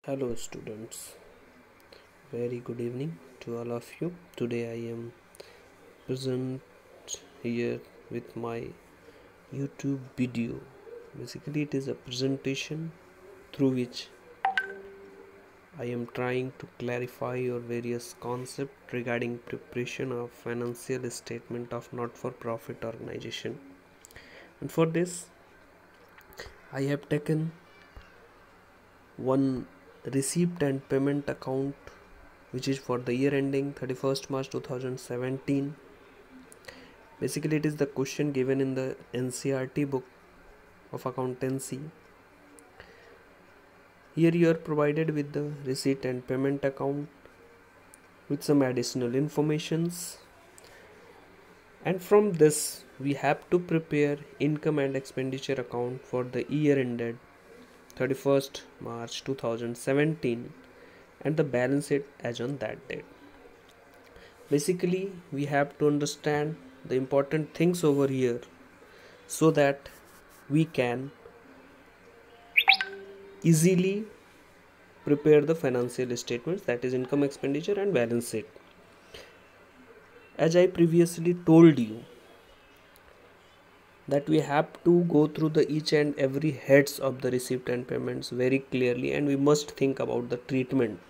Hello students, very good evening to all of you. Today I am present here with my YouTube video. Basically it is a presentation through which I am trying to clarify your various concepts regarding preparation of financial statement of not-for-profit organization. And for this I have taken one receipt and payment account which is for the year ending 31st March 2017. Basically it is the question given in the NCERT book of accountancy. Here you are provided with the receipt and payment account with some additional informations, and from this we have to prepare income and expenditure account for the year ended 31st March 2017 and the balance sheet as on that date. Basically we have to understand the important things over here so that we can easily prepare the financial statements, that is income, expenditure and balance sheet. As I previously told you that we have to go through the each and every heads of the receipt and payments very clearly, and we must think about the treatment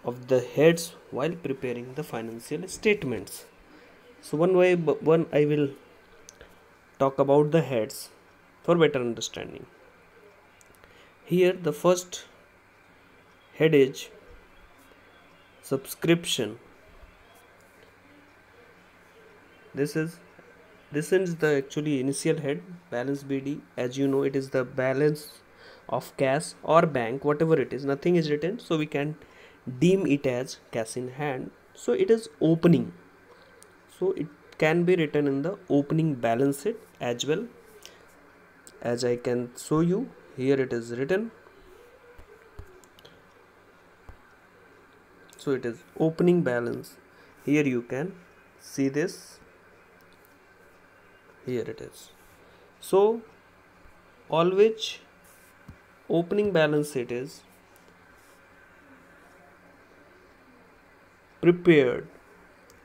of the heads while preparing the financial statements. So one I will talk about the heads for better understanding. Here the first head is subscription. This is the actually initial head, balance BD. As you know, it is the balance of cash or bank, whatever it is, nothing is written, so we can deem it as cash in hand. So it is opening, so it can be written in the opening balance sheet as well. As I can show you here, it is written, so it is opening balance. Here you can see this, here it is. So always opening balance sheet is prepared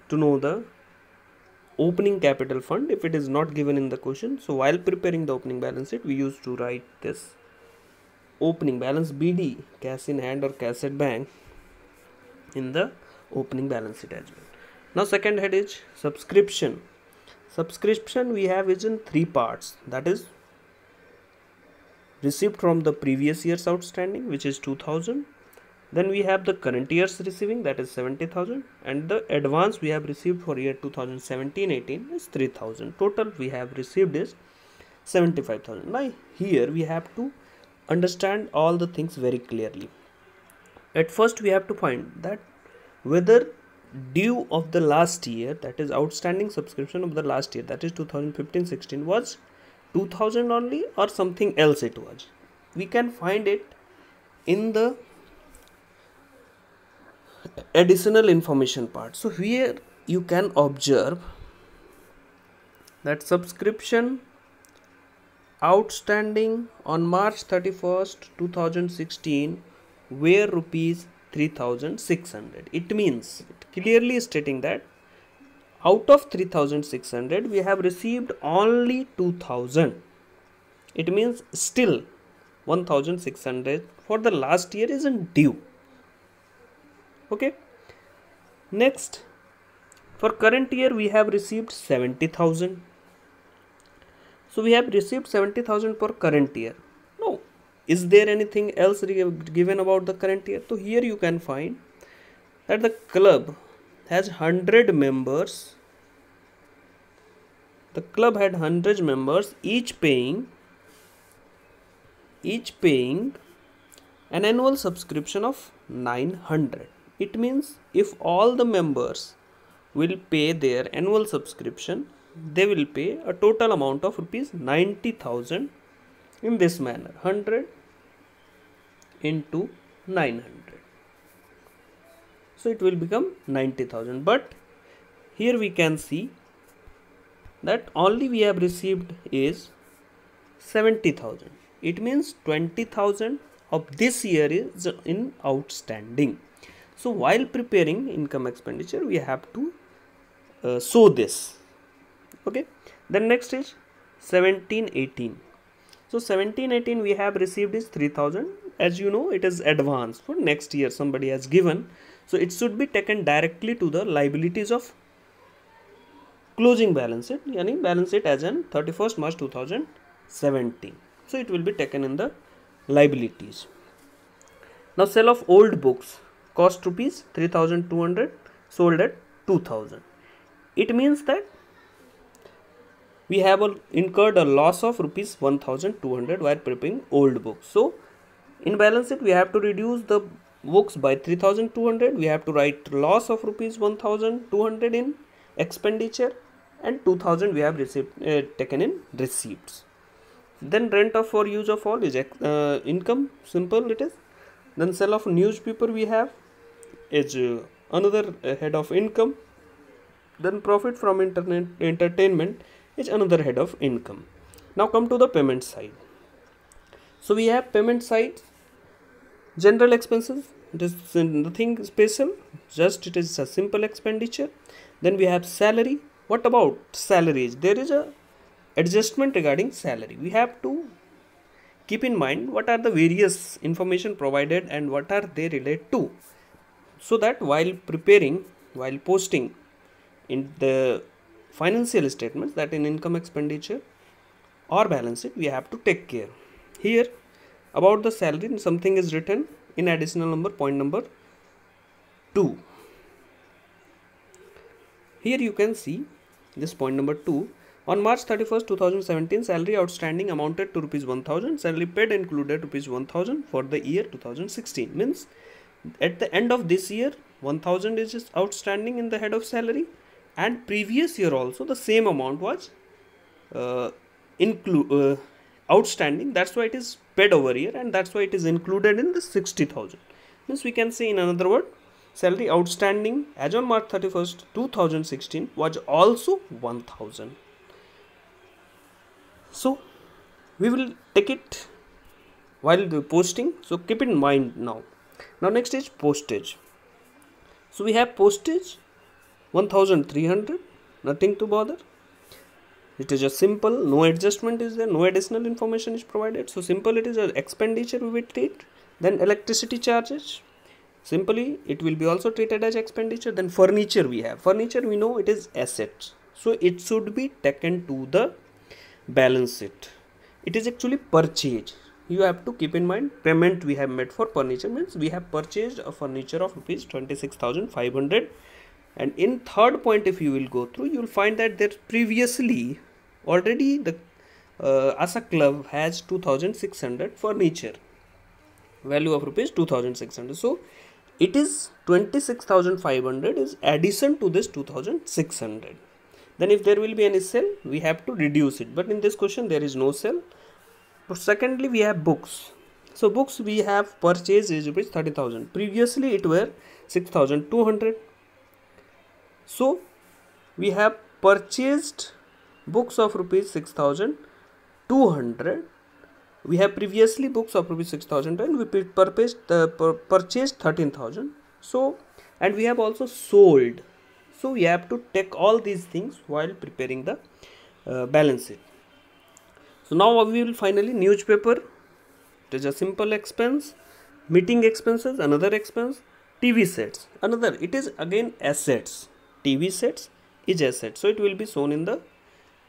to know the opening capital fund if it is not given in the question. So while preparing the opening balance sheet, we used to write this opening balance BD, cash in hand or cash at bank, in the opening balance sheet as well. Now second head is subscription. Subscription we have is in three parts, that is received from the previous year's outstanding, which is 2000. Then we have the current year's receiving, that is 70,000, and the advance we have received for year 2017-18 is 3,000. Total we have received is 75,000. Now here we have to understand all the things very clearly. At first we have to find that whether due of the last year, that is outstanding subscription of the last year, that is 2015-16, was 2000 only or something else it was. We can find it in the additional information part. So here you can observe that subscription outstanding on March 31st 2016 were rupees 3600. It means it clearly stating that out of 3600 we have received only 2000. It means still 1600 for the last year isn't due. Okay, next for current year we have received 70,000. So we have received 70,000 for current year. Now is there anything else given about the current year? So here you can find that the club has 100 members. The club had 100 members, each paying an annual subscription of 900. It means if all the members will pay their annual subscription, they will pay a total amount of rupees 90,000 in this manner, 100 into 900. So it will become 90,000. But here we can see that only we have received is 70,000. It means 20,000 of this year is in outstanding. So while preparing income expenditure, we have to show this. Okay. Then next is 1718. So 1718 we have received is 3000. As you know, it is advance for next year somebody has given. So it should be taken directly to the liabilities of closing balance sheet, yani balance sheet as in 31st March 2017. So it will be taken in the liabilities. Now sale of old books cost rupees 3200, sold at 2000. It means that we have incurred a loss of rupees 1200 while preparing old books. So in balance sheet we have to reduce the books by 3200. We have to write loss of rupees 1200 in expenditure, and 2000 we have received taken in receipts. Then rent of for use of all is income, simple it is. Then sale of newspaper we have is another head of income. Then profit from entertainment is another head of income. Now come to the payment side. So we have payment side, general expenses, it is nothing special, just it is a simple expenditure. Then we have salary. What about salaries? There is a adjustment regarding salary. We have to keep in mind what are the various information provided and what are they relate to, so that while preparing, while posting in the financial statements, that in income expenditure or balance sheet, we have to take care. Here about the salary, something is written in additional number, point number 2. Here you can see this point number 2. On March 31st, 2017, salary outstanding amounted to rupees 1000. Salary paid included rupees 1000 for the year 2016. Means at the end of this year, 1000 is outstanding in the head of salary, and previous year also the same amount was outstanding. That's why it is paid over here, and that's why it is included in the 60,000. Means we can say in another word, salary outstanding as on March 31st, 2016 was also 1000. So we will take it while posting. So keep in mind now. Now next is postage. So we have postage 1300, nothing to bother. It is just simple, no adjustment is there, no additional information is provided. So simple, it is an expenditure we will treat. Then electricity charges, simply it will be also treated as expenditure. Then furniture we have. Furniture we know it is assets, so it should be taken to the balance sheet. It is actually purchase. You have to keep in mind, payment we have made for furniture means we have purchased a furniture of rupees 26,500. And in third point, if you will go through, you will find that there previously already the ASA club has 2600 furniture, value of rupees 2600. So it is 26,500 is addition to this 2600. Then if there will be any sale, we have to reduce it, but in this question there is no sale. But secondly, we have books. So books we have purchased is rupees 30,000. Previously it were 6,200. So we have purchased books of rupees 6,200. We have previously books of rupees 6,000 and we purchased 13,000. So, and we have also sold. So we have to take all these things while preparing the balance sheet. So now we will finally newspaper. It is a simple expense. Meeting expenses, another expense. TV sets, another. It is again assets. TV sets is assets, so it will be shown in the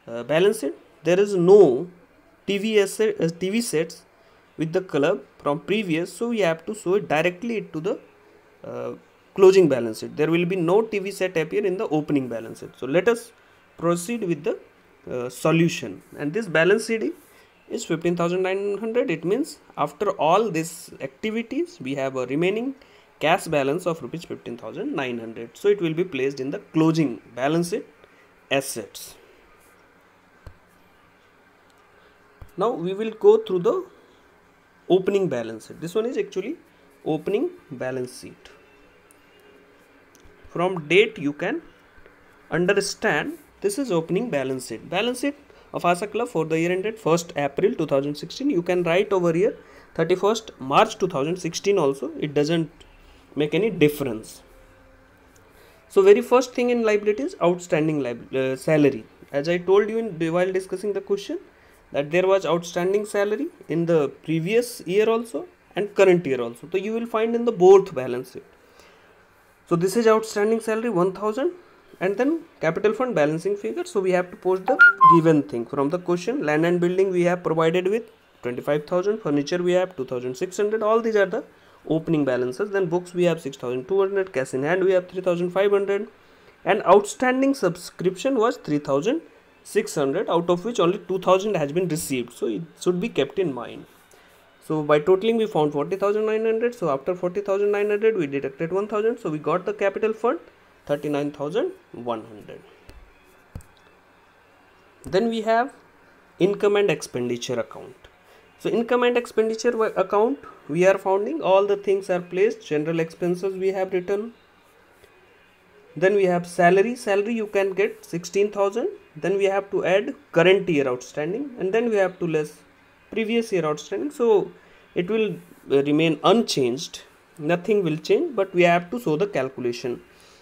balance sheet. There is no TV sets with the club from previous, so we have to show it directly to the closing balance sheet. There will be no TV set appear in the opening balance sheet. So let us proceed with the solution. And this balance sheet is 15,900. It means after all these activities, we have a remaining cash balance of rupees 15,900. So it will be placed in the closing balance sheet assets. Now we will go through the opening balance sheet. This one is actually opening balance sheet. From date you can understand this is opening balance sheet. Balance sheet of ASA Club for the year ended 1st April 2016. You can write over here 31st March 2016 also, it doesn't make any difference. So very first thing in liability is outstanding salary. As I told you while discussing the question, that there was outstanding salary in the previous year also and current year also. So you will find in the both balance sheet. So this is outstanding salary 1000, and then capital fund balancing figure. So we have to post the given thing from the question. Land and building we have provided with 25,000, furniture we have 2,600. All these are the opening balances. Then books we have 6,200, cash in hand we have 3,500, and outstanding subscription was 3,600, out of which only 2,000 has been received. So it should be kept in mind. So by totaling we found 40,900. So after 40,900 we deducted 1,000. So we got the capital fund 39,100. Then we have income and expenditure account. So income and expenditure account, we are finding all the things are placed. General expenses we have written. Then we have salary. Salary you can get 16,000. Then we have to add current year outstanding, and then we have to less previous year outstanding. So it will remain unchanged. Nothing will change, but we have to show the calculation.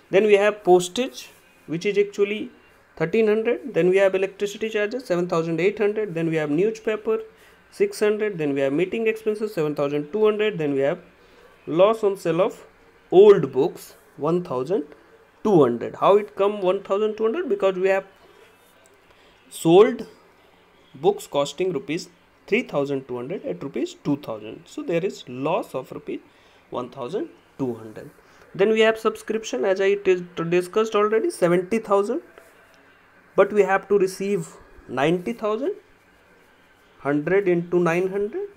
Then we have postage, which is actually 1,300. Then we have electricity charges 7,800. Then we have newspaper 600. Then we have meeting expenses 7,200. Then we have loss on sale of old books 1,200. How it come 1,200? Because we have sold books costing rupees 3,200 at rupees 2,000. So there is loss of rupees 1,200. Then we have subscription, as I discussed already, 70,000. But we have to receive 90,000. 100 into 900.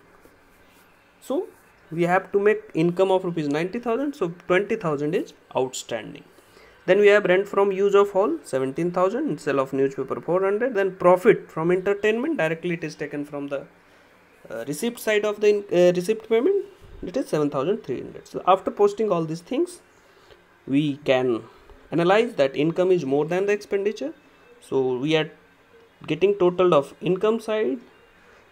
So we have to make income of rupees 90,000. So 20,000 is outstanding. Then we have rent from use of hall 17,000, sale of newspaper 400. Then profit from entertainment, directly it is taken from the receipt side of the receipt payment, it is 7,300. So after posting all these things, we can analyze that income is more than the expenditure. So we are getting total of income side.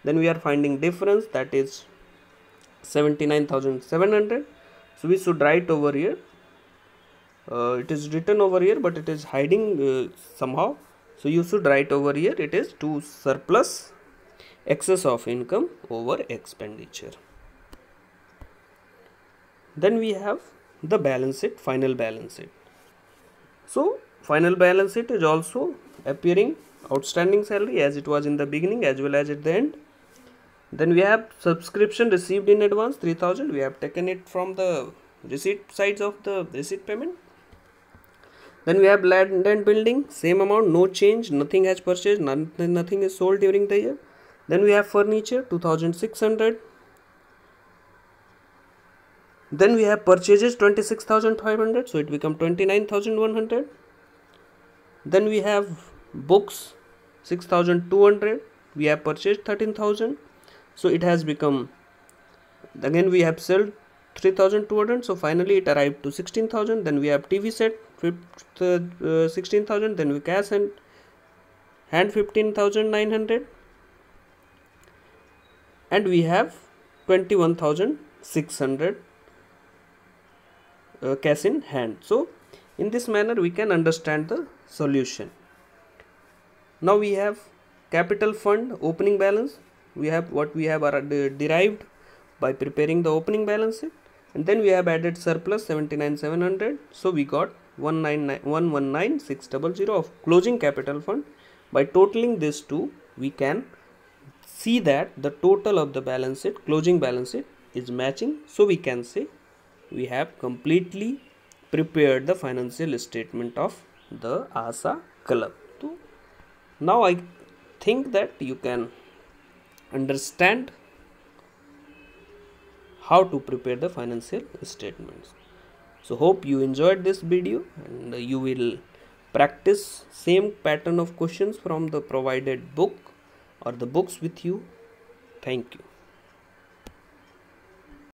Then we are finding difference, that is 79,700. So we should write over here. It is written over here, but it is hiding somehow. So you should write over here, it is to surplus excess of income over expenditure. Then we have the balance sheet, final balance sheet. So final balance sheet is also appearing outstanding salary as it was in the beginning as well as at the end. Then we have subscription received in advance 3,000. We have taken it from the receipt sides of the receipt payment. Then we have land and building, same amount, no change, nothing has purchased, nothing is sold during the year. Then we have furniture 2,600. Then we have purchases 26,500, so it becomes 29,100. Then we have books 6,200. We have purchased 13,000, so it has become, again we have sold 3,200, so finally it arrived to 16,000. Then we have TV set 16,000. Then we cash and hand 15,900, and we have 21,600 cash in hand. So in this manner we can understand the solution. Now we have capital fund opening balance. We have what we have derived by preparing the opening balance sheet, and then we have added surplus 79,700. So we got 119,600 of closing capital fund. By totaling these two, we can see that the total of the balance sheet, closing balance sheet, is matching. So we can say we have completely prepared the financial statement of the ASA Club. So now I think that you can understand how to prepare the financial statements. So hope you enjoyed this video, and you will practice same pattern of questions from the provided book or the books with you. Thank you.